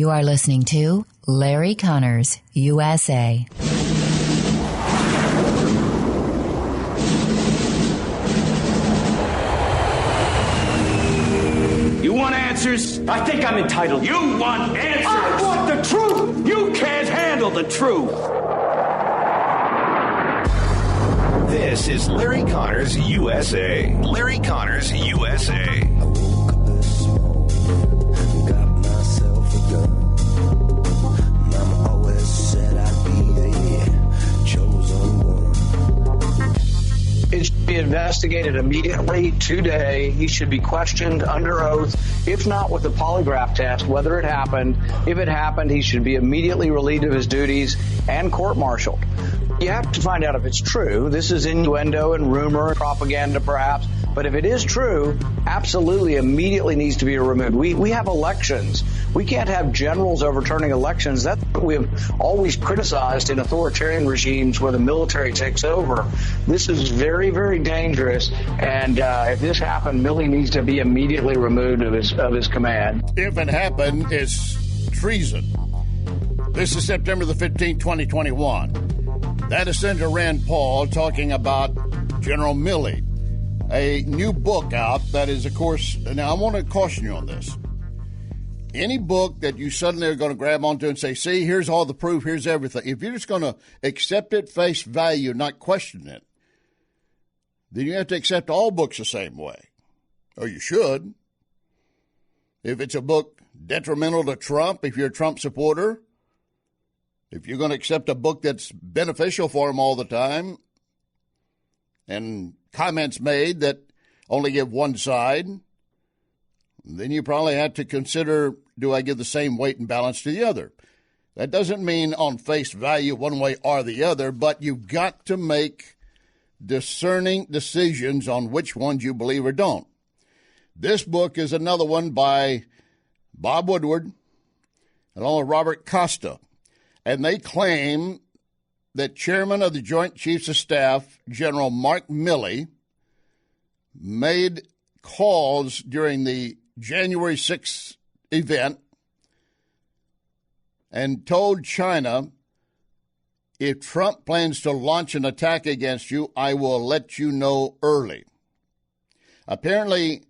You are listening to Larry Conners, USA. You want answers? I think I'm entitled. You want answers? I want the truth! You can't handle the truth. This is Larry Conners USA. Larry Conners USA. It should be investigated immediately today. He should be questioned under oath, if not with a polygraph test, whether it happened. If it happened, he should be immediately relieved of his duties and court-martialed. You have to find out if it's true. This is innuendo and rumor and propaganda, perhaps. But if it is true, absolutely immediately needs to be removed. We have elections. We can't have generals overturning elections. That's what we have always criticized in authoritarian regimes where the military takes over. This is very, very dangerous. And if this happened, Milley needs to be immediately removed of his command. If it happened, it's treason. This is September the 15th, 2021. That is Senator Rand Paul talking about General Milley. A new book out that is, of course, now I want to caution you on this. Any book that you suddenly are going to grab onto and say, see, here's all the proof, here's everything. If you're just going to accept it face value, not question it, then you have to accept all books the same way. Or you should. If it's a book detrimental to Trump, if you're a Trump supporter, if you're going to accept a book that's beneficial for him all the time, and comments made that only give one side, then you probably have to consider, do I give the same weight and balance to the other? That doesn't mean on face value one way or the other, but you've got to make discerning decisions on which ones you believe or don't. This book is another one by Bob Woodward along with Robert Costa, and they claim that Chairman of the Joint Chiefs of Staff, General Mark Milley, made calls during the January 6th event and told China, if Trump plans to launch an attack against you, I will let you know early. Apparently,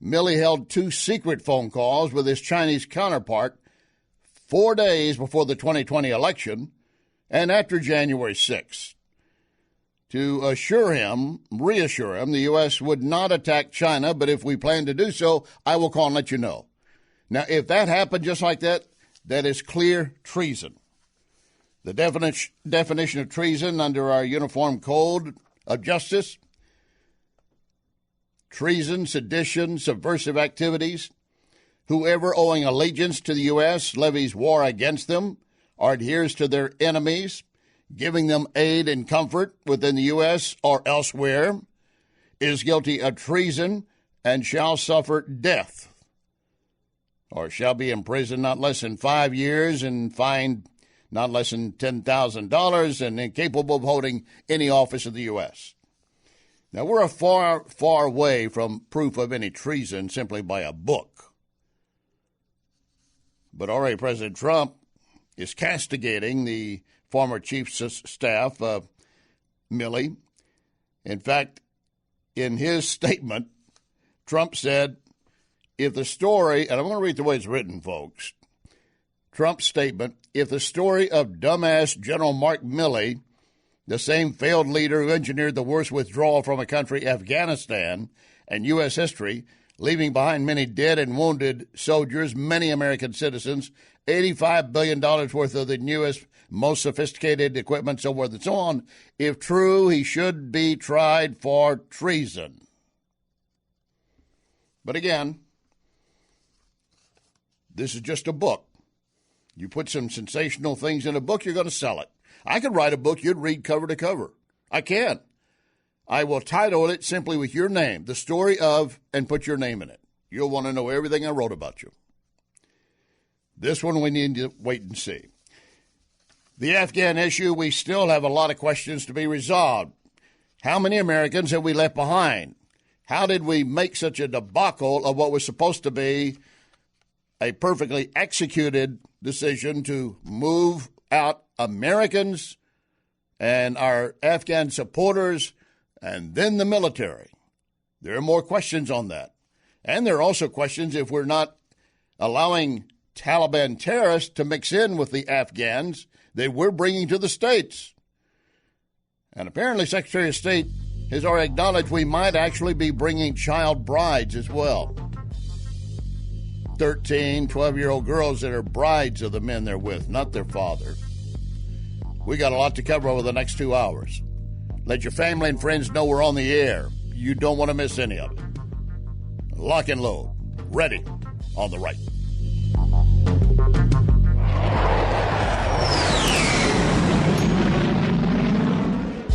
Milley held 2 secret phone calls with his Chinese counterpart 4 days before the 2020 election and after January 6th, to reassure him, the U.S. would not attack China, but if we plan to do so, I will call and let you know. Now, if that happened just like that, that is clear treason. The definition of treason under our Uniform Code of Justice: treason, sedition, subversive activities. Whoever owing allegiance to the U.S. levies war against them or adheres to their enemies, giving them aid and comfort within the U.S. or elsewhere, is guilty of treason and shall suffer death, or shall be imprisoned not less than 5 years and fined not less than $10,000 and incapable of holding any office of the U.S. Now, we're a far, far way from proof of any treason simply by a book. But already President Trump is castigating the former chief of staff, Milley. In fact, in his statement, Trump said, if the story, and I'm going to read the way it's written, folks. Trump's statement, if the story of dumbass General Mark Milley, the same failed leader who engineered the worst withdrawal from a country, Afghanistan, and U.S. history, leaving behind many dead and wounded soldiers, many American citizens, $85 billion worth of the newest, most sophisticated equipment, so forth and so on. If true, he should be tried for treason. But again, this is just a book. You put some sensational things in a book, you're going to sell it. I could write a book you'd read cover to cover. I can. I will title it simply with your name, the story of, and put your name in it. You'll want to know everything I wrote about you. This one we need to wait and see. The Afghan issue, we still have a lot of questions to be resolved. How many Americans have we left behind? How did we make such a debacle of what was supposed to be a perfectly executed decision to move out Americans and our Afghan supporters and then the military. There are more questions on that. And there are also questions if we're not allowing Taliban terrorists to mix in with the Afghans that we're bringing to the States. And apparently Secretary of State has already acknowledged we might actually be bringing child brides as well. 13, 12-year-old girls that are brides of the men they're with, not their father. We got a lot to cover over the next 2 hours. Let your family and friends know we're on the air. You don't want to miss any of it. Lock and load. Ready on the right.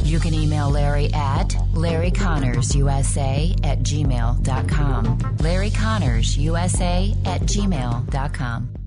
You can email Larry at LarryConnersUSA@gmail.com. LarryConnersUSA@gmail.com.